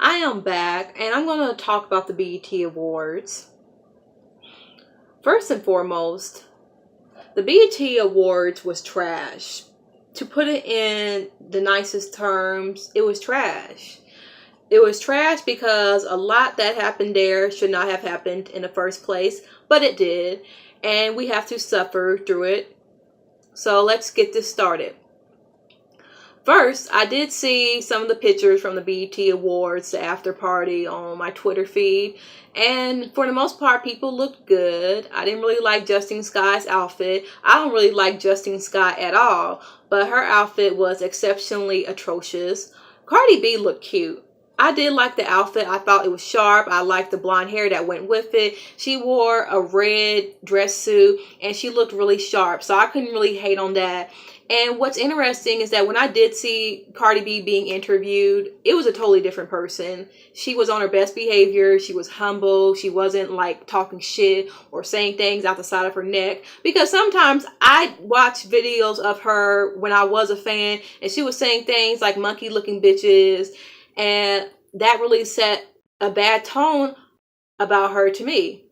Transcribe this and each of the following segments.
I am back, and I'm going to talk about the BET Awards. First and foremost, the BET Awards was trash. To put it in the nicest terms, it was trash. It was trash because a lot that happened there should not have happened in the first place, but it did, and we have to suffer through it. So let's get this started. First, I did see some of the pictures from the BET Awards, the after party on my Twitter feed. And for the most part, people looked good. I didn't really like Justine Skye's outfit. I don't really like Justine Skye at all, but her outfit was exceptionally atrocious. Cardi B looked cute. I did like the outfit. I thought it was sharp. I liked the blonde hair that went with it. She wore a red dress suit and she looked really sharp. So I couldn't really hate on that. And what's interesting is that when I did see Cardi B being interviewed, it was a totally different person. She was on her best behavior. She was humble. She wasn't like talking shit or saying things out the side of her neck. Because sometimes I watch videos of her when I was a fan and she was saying things like monkey looking bitches. And that really set a bad tone about her to me.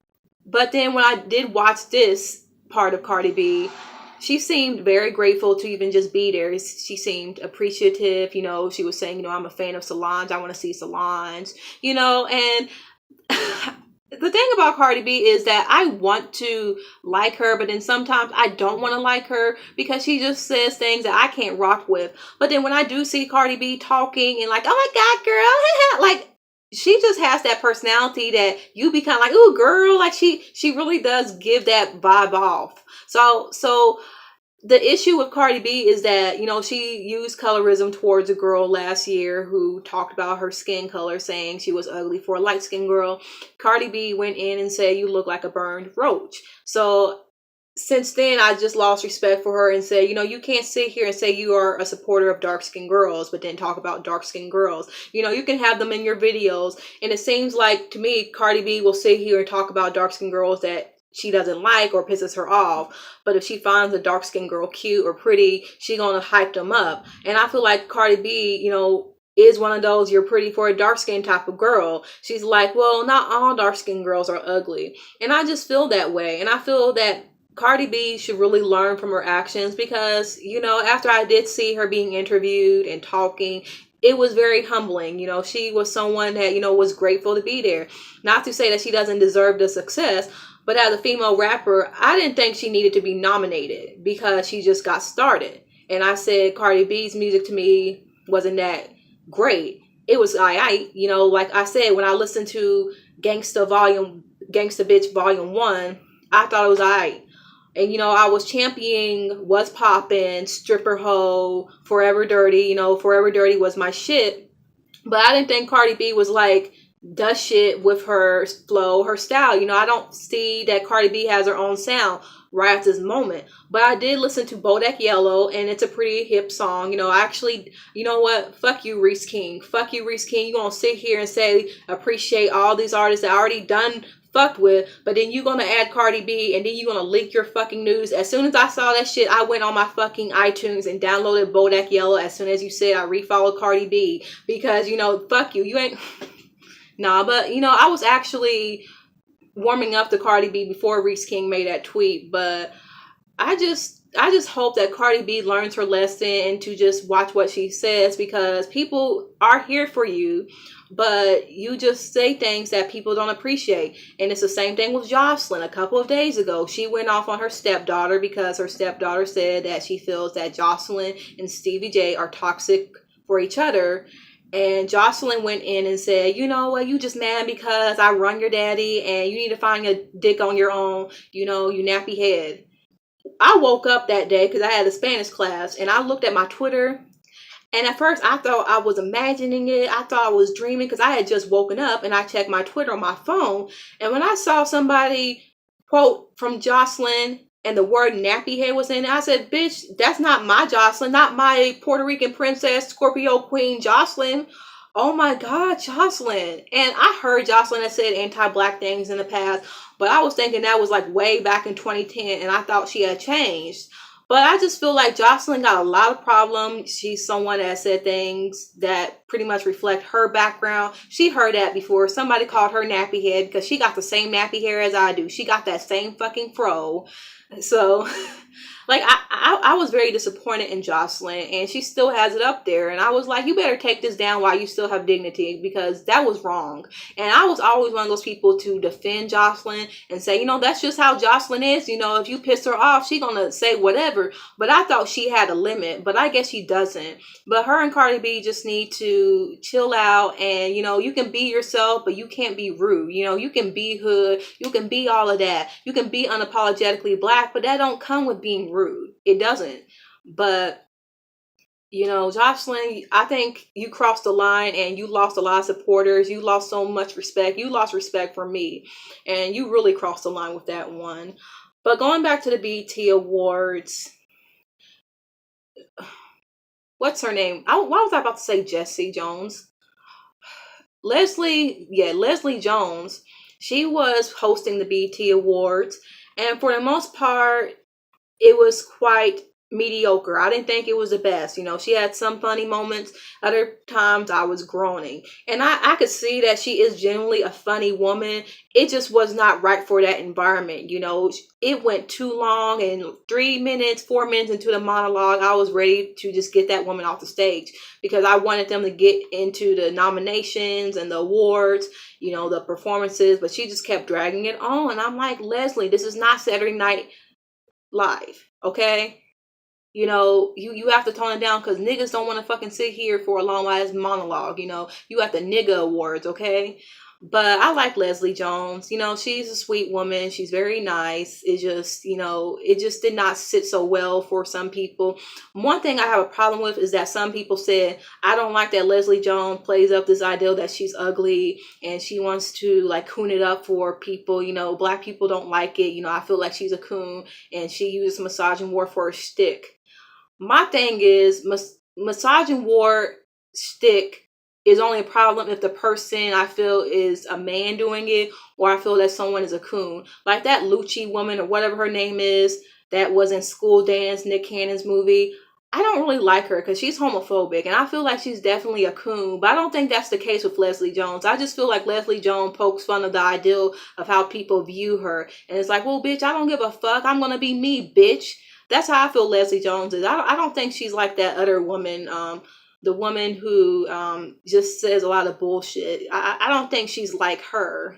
But then when I did watch this part of Cardi B, she seemed very grateful to even just be there. She seemed appreciative. She was saying, I'm a fan of Solange. I want to see Solange, and the thing about Cardi B is that I want to like her, but then sometimes I don't want to like her because she just says things that I can't rock with. But then when I do see Cardi B talking and like, oh my God, girl, like, she just has that personality that you be kind of like, ooh, girl, like she really does give that vibe off. So the issue with Cardi B is that, she used colorism towards a girl last year who talked about her skin color, saying she was ugly for a light skinned girl. Cardi B went in and said, you look like a burned roach. So since then, I just lost respect for her and said, you can't sit here and say you are a supporter of dark-skinned girls, but then talk about dark-skinned girls. You can have them in your videos. And it seems like, to me, Cardi B will sit here and talk about dark-skinned girls that she doesn't like or pisses her off. But if she finds a dark-skinned girl cute or pretty, she's going to hype them up. And I feel like Cardi B, is one of those you're pretty for a dark skin type of girl. She's like, well, not all dark skinned girls are ugly. And I just feel that way. And I feel that Cardi B should really learn from her actions because, after I did see her being interviewed and talking, it was very humbling. She was someone that, was grateful to be there. Not to say that she doesn't deserve the success, but as a female rapper, I didn't think she needed to be nominated because she just got started. And I said Cardi B's music to me wasn't that great. It was like I said, when I listened to Gangsta Bitch Volume 1, I thought it was alright. And, I was championing What's Poppin', Stripper Hoe, Forever Dirty. Forever Dirty was my shit. But I didn't think Cardi B was like, does shit with her flow, her style. I don't see that Cardi B has her own sound right at this moment. But I did listen to Bodak Yellow, and it's a pretty hip song. Actually, you know what? Fuck you, Reese King. Fuck you, Reese King. You're going to sit here and say, appreciate all these artists that I already done fucked with, but then you're gonna add Cardi B and then you're gonna leak your fucking news. As soon as I saw that shit, I went on my fucking iTunes and downloaded Bodak Yellow. As soon as you said, I refollowed Cardi B because, fuck you. You ain't... Nah, but, I was actually warming up to Cardi B before Reese King made that tweet, but I just hope that Cardi B learns her lesson and to just watch what she says because people are here for you. But you just say things that people don't appreciate. And it's the same thing with Jocelyn. A couple of days ago, she went off on her stepdaughter because her stepdaughter said that she feels that Jocelyn and Stevie J are toxic for each other. And Jocelyn went in and said, you know what, you just mad because I run your daddy and you need to find a dick on your own, you nappy head. I woke up that day because I had a Spanish class and I looked at my Twitter. And at first, I thought I was imagining it. I thought I was dreaming because I had just woken up and I checked my Twitter on my phone. And when I saw somebody quote from Jocelyn and the word nappy head was in it, I said, bitch, that's not my Jocelyn, not my Puerto Rican princess, Scorpio queen Jocelyn. Oh my God, Jocelyn. And I heard Jocelyn had said anti-black things in the past, but I was thinking that was like way back in 2010 and I thought she had changed. But I just feel like Jocelyn got a lot of problems. She's someone that said things that pretty much reflect her background. She heard that before. Somebody called her nappy head because she got the same nappy hair as I do. She got that same fucking fro. So, like, I was very disappointed in Jocelyn, and she still has it up there. And I was like, you better take this down while you still have dignity, because that was wrong. And I was always one of those people to defend Jocelyn and say, that's just how Jocelyn is. If you piss her off, she gonna say whatever. But I thought she had a limit, but I guess she doesn't. But her and Cardi B just need to chill out, and you can be yourself, but you can't be rude. You can be hood, you can be all of that, you can be unapologetically black, but that don't come with being rude. It doesn't. But Jocelyn, I think you crossed the line and you lost a lot of supporters. You lost so much respect. You lost respect for me, and you really crossed the line with that one. But going back to the BET Awards, what's her name? Why was I about to say Jesse Jones? Leslie Jones. She was hosting the BET Awards, and for the most part, it was quite mediocre. I didn't think it was the best. She had some funny moments. Other times I was groaning. And I could see that she is generally a funny woman. It just was not right for that environment. It went too long, and 3 minutes, 4 minutes into the monologue, I was ready to just get that woman off the stage, because I wanted them to get into the nominations and the awards, the performances, but she just kept dragging it on. And I'm like, Leslie, this is not Saturday Night Live, okay? You have to tone it down, because niggas don't want to fucking sit here for a long ass monologue. You got the nigga awards, okay? But I like Leslie Jones. She's a sweet woman. She's very nice. It just did not sit so well for some people. One thing I have a problem with is that some people said, I don't like that Leslie Jones plays up this ideal that she's ugly and she wants to like coon it up for people. Black people don't like it. I feel like she's a coon and she uses misogyny war for a shtick. My thing is, misogyny war shtick is only a problem if the person I feel is a man doing it, or I feel that someone is a coon. Like that Lucci woman or whatever her name is that was in School Dance, Nick Cannon's movie. I don't really like her because she's homophobic, and I feel like she's definitely a coon, but I don't think that's the case with Leslie Jones. I just feel like Leslie Jones pokes fun of the ideal of how people view her, and it's like, well, bitch, I don't give a fuck. I'm gonna be me, bitch. That's how I feel Leslie Jones is. I don't think she's like that other woman, the woman who just says a lot of bullshit. I don't think she's like her.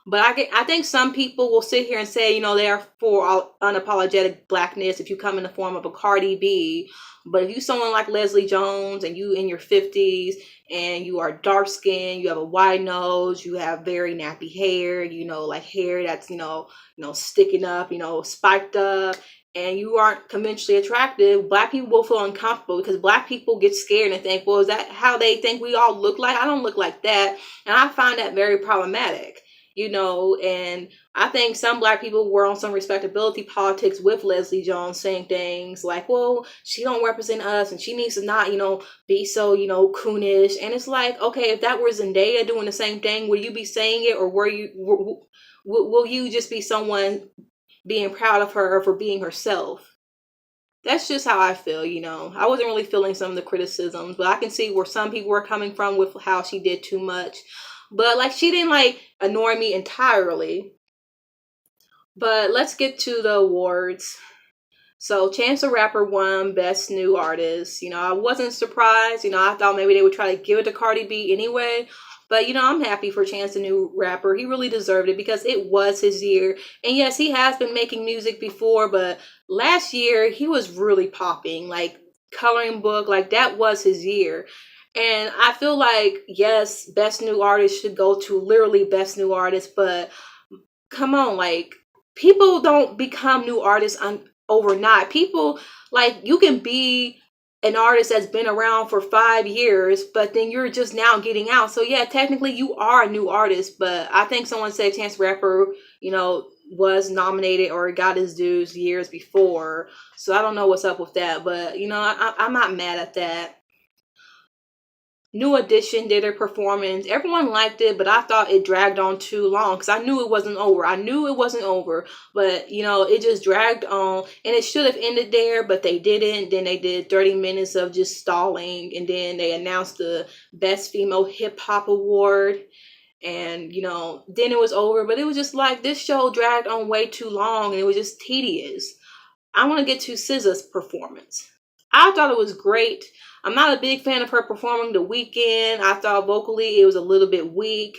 But I think some people will sit here and say, they are for unapologetic blackness if you come in the form of a Cardi B. But if you someone like Leslie Jones and you in your 50s and you are dark skinned, you have a wide nose, you have very nappy hair, like hair that's, sticking up, spiked up, and you aren't conventionally attractive, Black people will feel uncomfortable because Black people get scared and think, well, is that how they think we all look like? I don't look like that. And I find that very problematic. And I think some Black people were on some respectability politics with Leslie Jones, saying things like, well, she don't represent us and she needs to not, be so, coonish. And it's like, okay, if that were Zendaya doing the same thing, would you be saying it, or will you just be someone being proud of her for being herself? That's just how I feel, I wasn't really feeling some of the criticisms, but I can see where some people were coming from with how she did too much. But like, she didn't annoy me entirely. But let's get to the awards. So Chance the Rapper won Best New Artist. I wasn't surprised. I thought maybe they would try to give it to Cardi B anyway. But, I'm happy for Chance the New Rapper. He really deserved it because it was his year. And yes, he has been making music before, but last year he was really popping. Like Coloring Book, that was his year. And I feel like, yes, Best New Artist should go to literally Best New Artist, but come on, people don't become new artists overnight. People, you can be an artist that's been around for 5 years, but then you're just now getting out. So yeah, technically you are a new artist, but I think someone said Chance the Rapper, was nominated or got his dues years before. So I don't know what's up with that, but I'm not mad at that. New Edition did a performance. Everyone liked it, but I thought it dragged on too long because I knew it wasn't over. I knew it wasn't over, but you know, it just dragged on, and it should have ended there, but they didn't. Then they did 30 minutes of just stalling, and then they announced the Best Female Hip Hop Award, and you know, then it was over. But it was just like this show dragged on way too long, and it was just tedious. I want to get to SZA's performance. I thought it was great. I'm not a big fan of her performing The Weeknd. I thought vocally it was a little bit weak.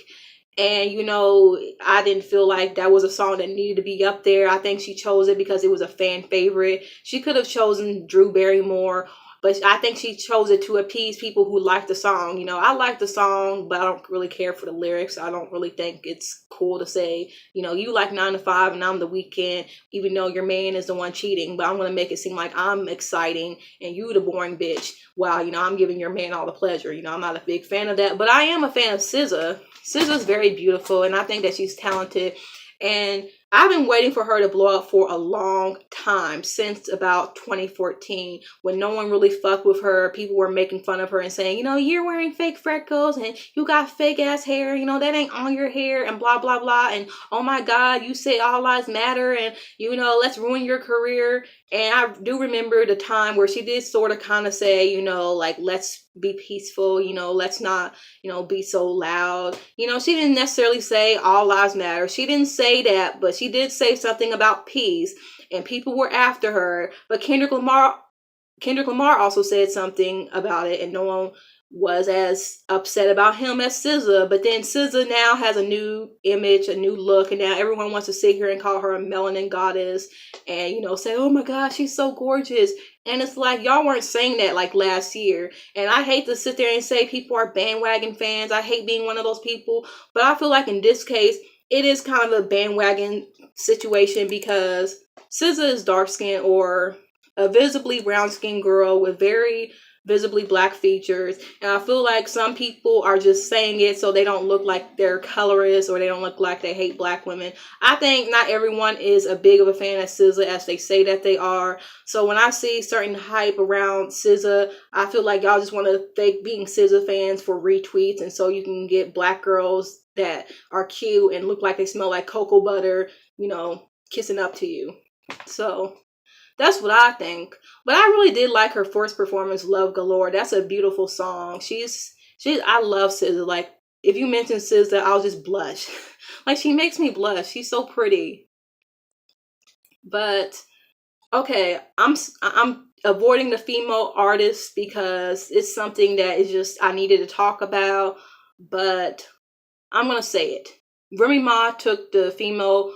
And, you know, I didn't feel like that was a song that needed to be up there. I think she chose it because it was a fan favorite. She could have chosen Drew Barrymore, but I think she chose it to appease people who like the song. You know, I like the song, but I don't really care for the lyrics. I don't really think it's cool to say, you know, you like 9 to 5 and I'm The Weeknd, even though your man is the one cheating. But I'm going to make it seem like I'm exciting and you the boring bitch. Wow, you know, I'm giving your man all the pleasure. You know, I'm not a big fan of that, but I am a fan of SZA. SZA's very beautiful, and I think that she's talented. And I've been waiting for her to blow up for a long time, since about 2014, when no one really fucked with her. People were making fun of her and saying, you know, you're wearing fake freckles and you got fake ass hair, you know, that ain't on your hair, and blah, blah, blah. And oh my God, you say all lives matter, and, you know, let's ruin your career. And I do remember the time where she did sort of kind of say, you know, like, let's be peaceful, you know, let's not, you know, be so loud. You know, she didn't necessarily say all lives matter. She didn't say that, but she did say something about peace, and people were after her. But Kendrick Lamar also said something about it, and no one was as upset about him as SZA. But then SZA now has a new image, a new look, and now everyone wants to sit here and call her a melanin goddess and, you know, say, oh my God, she's so gorgeous. And it's like, y'all weren't saying that like last year. And I hate to sit there and say people are bandwagon fans. I hate being one of those people. But I feel like in this case, it is kind of a bandwagon situation because SZA is dark skinned, or a visibly brown skinned girl with very visibly black features. And I feel like some people are just saying it so they don't look like they're colorist, or they don't look like they hate black women. I think not everyone is a big of a fan of SZA as they say that they are. So when I see certain hype around SZA, I feel like y'all just want to fake being SZA fans for retweets, and so you can get black girls that are cute and look like they smell like cocoa butter, you know, kissing up to you. So that's what I think. But I really did like her first performance, Love Galore. That's a beautiful song. I love SZA. Like, if you mention SZA, I'll just blush. Like, she makes me blush. She's so pretty. But okay, I'm avoiding the female artists because it's something that is just I needed to talk about, but I'm gonna say it. Remy Ma took the Female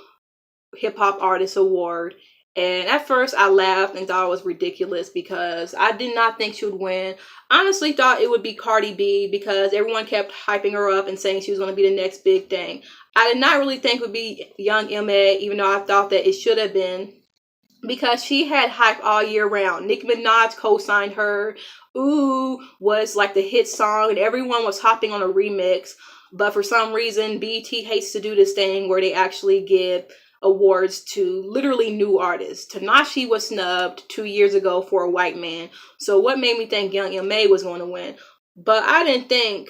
Hip Hop Artist Award, and at first I laughed and thought it was ridiculous because I did not think she would win. Honestly thought it would be Cardi B because everyone kept hyping her up and saying she was going to be the next big thing. I did not really think it would be Young M.A., even though I thought that it should have been, because she had hype all year round. Nicki Minaj co-signed her. Ooh was like the hit song, and everyone was hopping on a remix. But for some reason, BET hates to do this thing where they actually give awards to literally new artists. Tanashi was snubbed 2 years ago for a white man. So what made me think Young M.A. was going to win? But I didn't think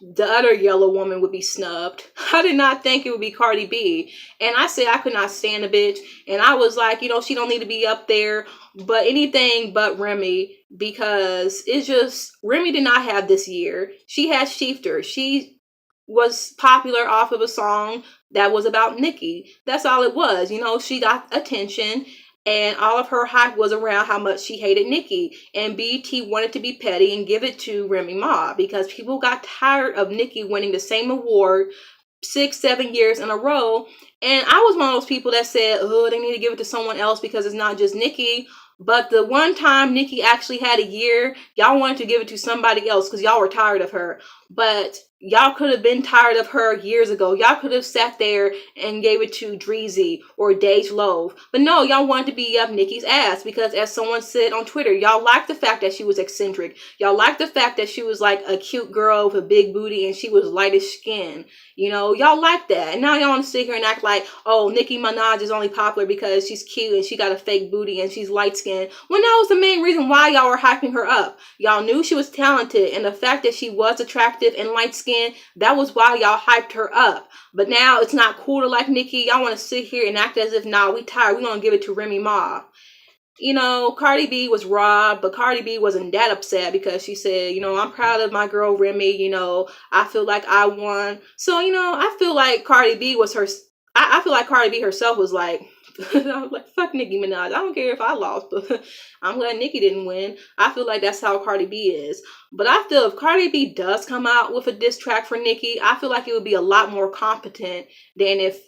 the other yellow woman would be snubbed. I did not think it would be Cardi B. And I said I could not stand the bitch. And I was like, you know, she don't need to be up there. But anything but Remy, because it's just, Remy did not have this year. She had Shifter. She was popular off of a song that was about Nicki. That's all it was. You know, she got attention, and all of her hype was around how much she hated Nicki. And BET wanted to be petty and give it to Remy Ma because people got tired of Nicki winning the same award 6-7 years in a row. And I was one of those people that said, oh, they need to give it to someone else because it's not just Nicki. But the one time Nicki actually had a year, y'all wanted to give it to somebody else because y'all were tired of her. But Y'all could have been tired of her years ago. Y'all could have sat there and gave it to Dreezy or Dej Loaf. But no, y'all wanted to be up Nicki's ass because, as someone said on Twitter, y'all liked the fact that she was eccentric. Y'all liked the fact that she was like a cute girl with a big booty and she was lightish skin. You know, y'all like that. And now y'all want to sit here and act like, oh, Nicki Minaj is only popular because she's cute and she got a fake booty and she's light skinned. When that was the main reason why y'all were hyping her up. Y'all knew she was talented, and the fact that she was attractive and light skinned, that was why y'all hyped her up. But now it's not cool to like Nicki. Y'all want to sit here and act as if, nah, we tired. We're going to give it to Remy Ma. You know, Cardi B was robbed, but Cardi B wasn't that upset because she said, you know, I'm proud of my girl Remy. You know, I feel like I won. So, you know, I feel like Cardi B was her. I feel like Cardi B herself was like, I was like, fuck Nicki Minaj. I don't care if I lost, but I'm glad Nicki didn't win. I feel like that's how Cardi B is. But I feel if Cardi B does come out with a diss track for Nicki, I feel like it would be a lot more competent than if,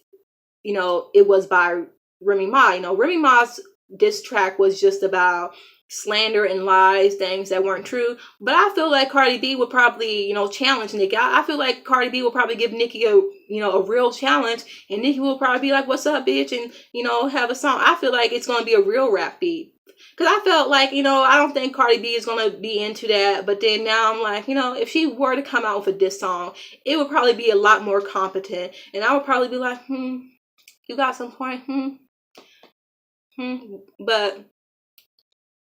you know, it was by Remy Ma. You know, Remy Ma's diss track was just about slander and lies, things that weren't true. But I feel like Cardi B would probably, you know, challenge Nicki. I feel like Cardi B will probably give Nicki a, you know, a real challenge, and Nicki will probably be like, what's up, bitch? And, you know, have a song. I feel like it's going to be a real rap beat. Because I felt like, you know, I don't think Cardi B is going to be into that. But then now I'm like, you know, if she were to come out with a diss song, it would probably be a lot more competent. And I would probably be like, you got some point, But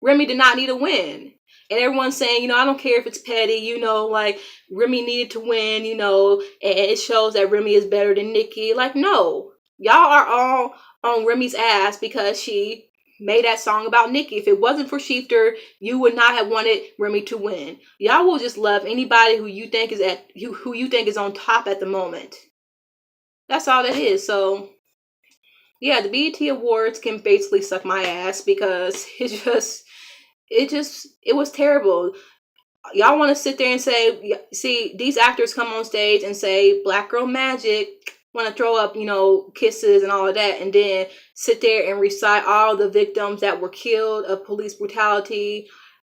Remy did not need a win. And everyone's saying, you know, I don't care if it's petty, you know, like Remy needed to win, you know, and it shows that Remy is better than Nicki. Like, no, y'all are all on Remy's ass because she made that song about Nicki. If it wasn't for Shifter, you would not have wanted Remy to win. Y'all will just love anybody who you think is on top at the moment. That's all that is. So yeah, the BET Awards can basically suck my ass because it was terrible. Y'all want to sit there and say, see, these actors come on stage and say Black Girl Magic, want to throw up, you know, kisses and all of that, and then sit there and recite all the victims that were killed of police brutality,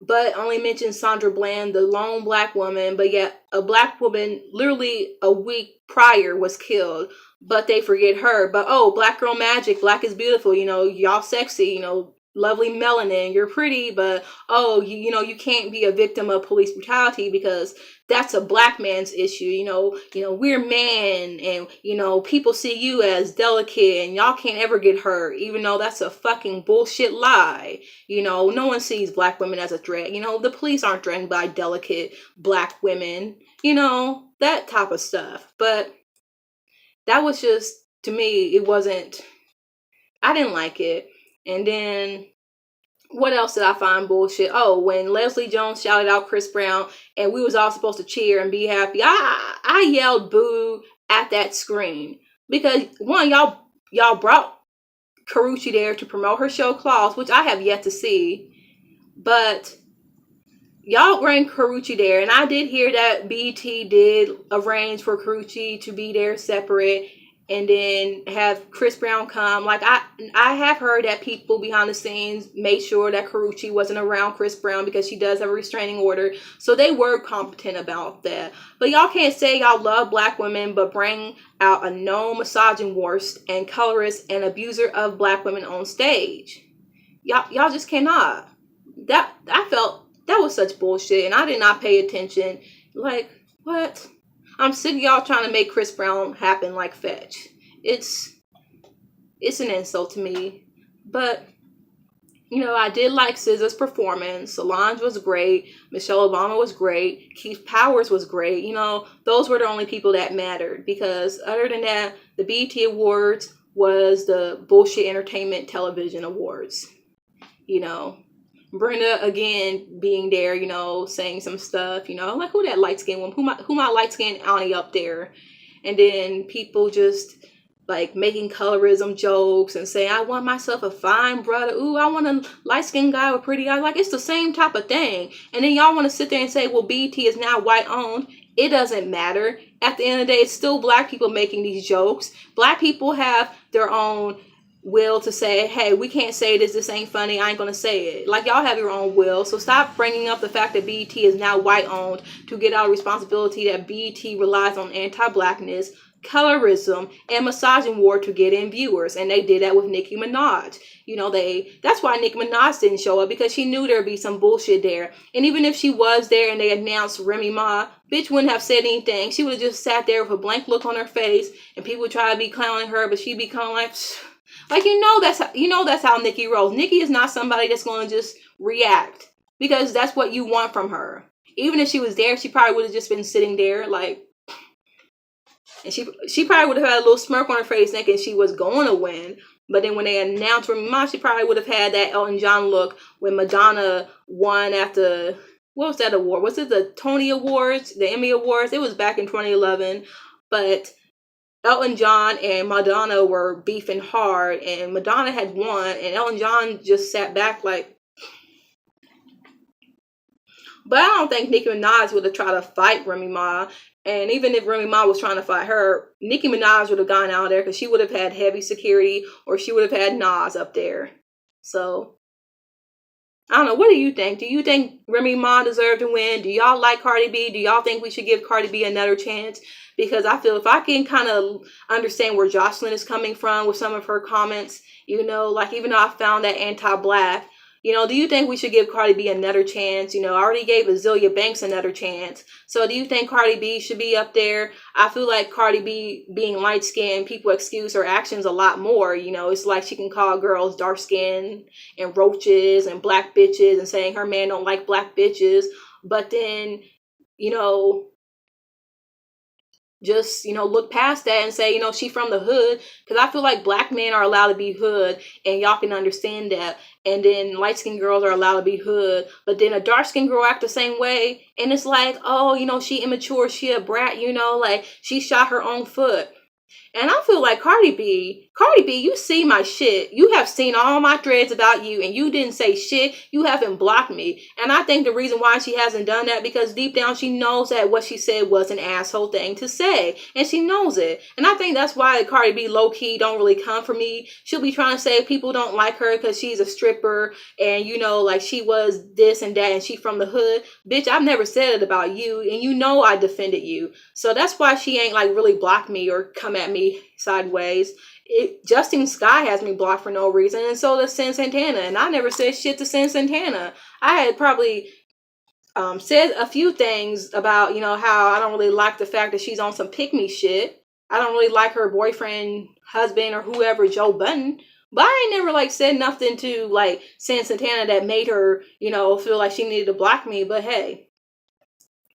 but only mention Sandra Bland, the lone Black woman. But yet a Black woman literally a week prior was killed, but they forget her. But oh, Black Girl Magic, Black is beautiful, you know, y'all sexy, you know, lovely melanin, you're pretty, but oh, you know, you can't be a victim of police brutality because that's a Black man's issue. You know, we're men, and you know, people see you as delicate and y'all can't ever get hurt, even though that's a fucking bullshit lie. You know, no one sees Black women as a threat. You know, the police aren't threatened by delicate Black women, you know, that type of stuff. But that was just, to me, I didn't like it. And then what else did I find bullshit? Oh, when Leslie Jones shouted out Chris Brown and we was all supposed to cheer and be happy, I yelled boo at that screen because one, y'all brought Karrueche there to promote her show Claws, which I have yet to see, but y'all bring Karrueche there, and I did hear that BET did arrange for Karrueche to be there separate and then have Chris Brown come. Like, I have heard that people behind the scenes made sure that Karrueche wasn't around Chris Brown because she does have a restraining order. So they were competent about that. But y'all can't say y'all love Black women, but bring out a known misogynist and colorist and abuser of Black women on stage. Y'all just cannot. I felt that was such bullshit, and I did not pay attention. Like, what? I'm sick of y'all trying to make Chris Brown happen like fetch. It's an insult to me. But, you know, I did like SZA's performance. Solange was great. Michelle Obama was great. Keith Powers was great. You know, those were the only people that mattered. Because other than that, the BET Awards was the bullshit entertainment television awards. You know, Brenda again being there, you know, saying some stuff, you know, like who that light skinned woman, who my light skinned auntie up there, and then people just like making colorism jokes and saying I want myself a fine brother, ooh, I want a light skinned guy with pretty eyes. Like, it's the same type of thing. And then y'all want to sit there and say, well, BET is now white owned. It doesn't matter. At the end of the day, it's still Black people making these jokes. Black people have their own will to say, hey, we can't say this ain't funny, I ain't gonna say it. Like, y'all have your own will, so stop bringing up the fact that BET is now white owned to get out of responsibility that BET relies on anti-blackness, colorism, and misogyny war to get in viewers. And they did that with Nicki Minaj. You know, that's why Nicki Minaj didn't show up, because she knew there'd be some bullshit there. And even if she was there and they announced Remy Ma, bitch wouldn't have said anything. She would have just sat there with a blank look on her face, and people would try to be clowning her, but she'd be kind of like, that's how Nicki rolls. Nicki is not somebody that's going to just react, because that's what you want from her. Even if she was there, she probably would have just been sitting there, like, and she probably would have had a little smirk on her face thinking she was going to win. But then when they announced Remy Ma, she probably would have had that Elton John look when Madonna won after, what was that award? Was it the Tony Awards, the Emmy Awards? It was back in 2011. But Elton John and Madonna were beefing hard, and Madonna had won, and Elton John just sat back like. But I don't think Nicki Minaj would have tried to fight Remy Ma. And even if Remy Ma was trying to fight her, Nicki Minaj would have gone out there, because she would have had heavy security, or she would have had Nas up there. So, I don't know. What do you think? Do you think Remy Ma deserved to win? Do y'all like Cardi B? Do y'all think we should give Cardi B another chance? Because I feel if I can kind of understand where Jocelyn is coming from with some of her comments, like, even though I found that anti-black, do you think we should give Cardi B another chance? I already gave Azealia Banks another chance. So do you think Cardi B should be up there? I feel like Cardi B being light-skinned, people excuse her actions a lot more. It's like she can call girls dark-skinned and roaches and black bitches and saying her man don't like black bitches. But then, just, look past that and say, she from the hood. Because I feel like black men are allowed to be hood, and y'all can understand that. And then light-skinned girls are allowed to be hood. But then a dark-skinned girl act the same way. And it's like, oh, she immature, she a brat, like she shot her own foot. And I feel like Cardi B, you see my shit. You have seen all my threads about you, and you didn't say shit. You haven't blocked me. And I think the reason why she hasn't done that, because deep down she knows that what she said was an asshole thing to say. And she knows it. And I think that's why Cardi B low-key don't really come for me. She'll be trying to say people don't like her because she's a stripper, and, like she was this and that, and she from the hood. Bitch, I've never said it about you, and I defended you. So that's why she ain't like really blocked me or come at me sideways. Justine Skye has me blocked for no reason, and so does Sin Santana, and I never said shit to Sin Santana. I had probably said a few things about, how I don't really like the fact that she's on some pick-me shit. I don't really like her boyfriend, husband, or whoever, Joe Budden. But I ain't never said nothing to Sin Santana that made her, feel like she needed to block me. But hey,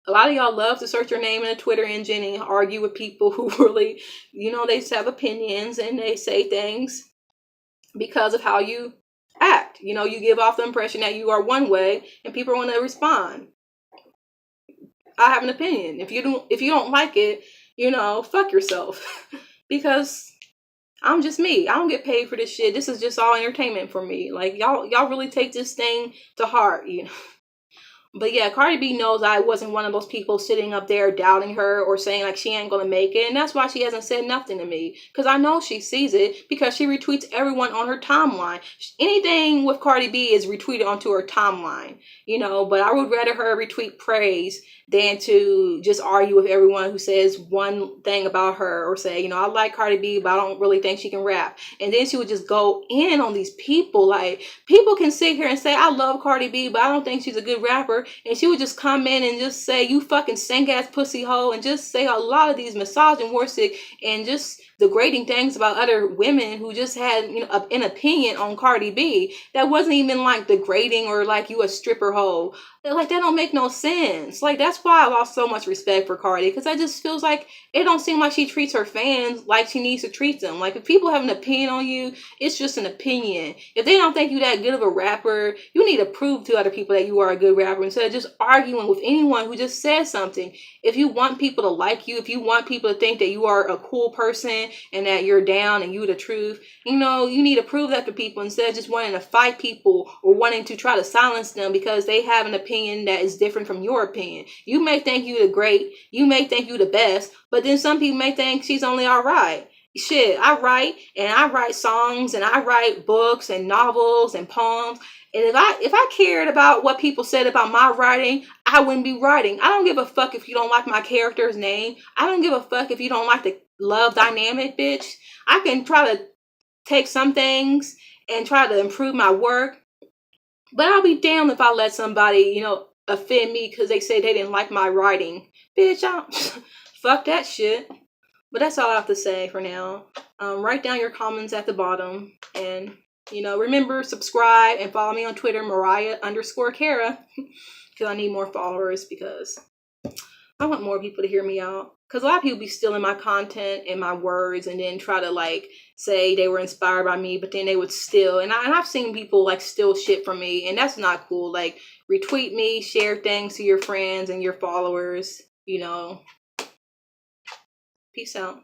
a lot of y'all love to search your name in a Twitter engine and argue with people who really, they just have opinions and they say things because of how you act. You give off the impression that you are one way and people want to respond. I have an opinion. If you don't like it, fuck yourself. Because I'm just me. I don't get paid for this shit. This is just all entertainment for me. Like, y'all really take this thing to heart, But yeah, Cardi B knows I wasn't one of those people sitting up there doubting her or saying she ain't gonna make it. And that's why she hasn't said nothing to me. Because I know she sees it, because she retweets everyone on her timeline. Anything with Cardi B is retweeted onto her timeline, But I would rather her retweet praise than to just argue with everyone who says one thing about her or say, I like Cardi B, but I don't really think she can rap. And then she would just go in on these people. Like, people can sit here and say, I love Cardi B, but I don't think she's a good rapper. And she would just come in and just say, you fucking stank-ass pussy hoe, and just say a lot of these misogynistic and just degrading things about other women who just had, an opinion on Cardi B that wasn't even degrading or you a stripper hoe. That don't make no sense. That's why I lost so much respect for Cardi, because I just feels like it don't seem like she treats her fans like she needs to treat them. If people have an opinion on you, it's just an opinion. If they don't think you that good of a rapper, you need to prove to other people that you are a good rapper instead of just arguing with anyone who just says something. If you want people to like you, if you want people to think that you are a cool person and that you're down and you the truth, you need to prove that to people instead of just wanting to fight people or wanting to try to silence them because they have an opinion that is different from your opinion. You may think you the great, you may think you the best, but then some people may think she's only all right. Shit, I write songs and I write books and novels and poems. And if I cared about what people said about my writing, I wouldn't be writing. I don't give a fuck if you don't like my character's name. I don't give a fuck if you don't like the love dynamic, bitch. I can try to take some things and try to improve my work, but I'll be damned if I let somebody, offend me because they say they didn't like my writing. Bitch, fuck that shit. But that's all I have to say for now. Write down your comments at the bottom. And, remember, subscribe and follow me on Twitter, Mariah_Kara. Because I need more followers because I want more people to hear me out. Because a lot of people be stealing my content and my words and then try to, say they were inspired by me, but then they would steal. And I've seen people, steal shit from me, and that's not cool. Retweet me, share things to your friends and your followers, Peace out.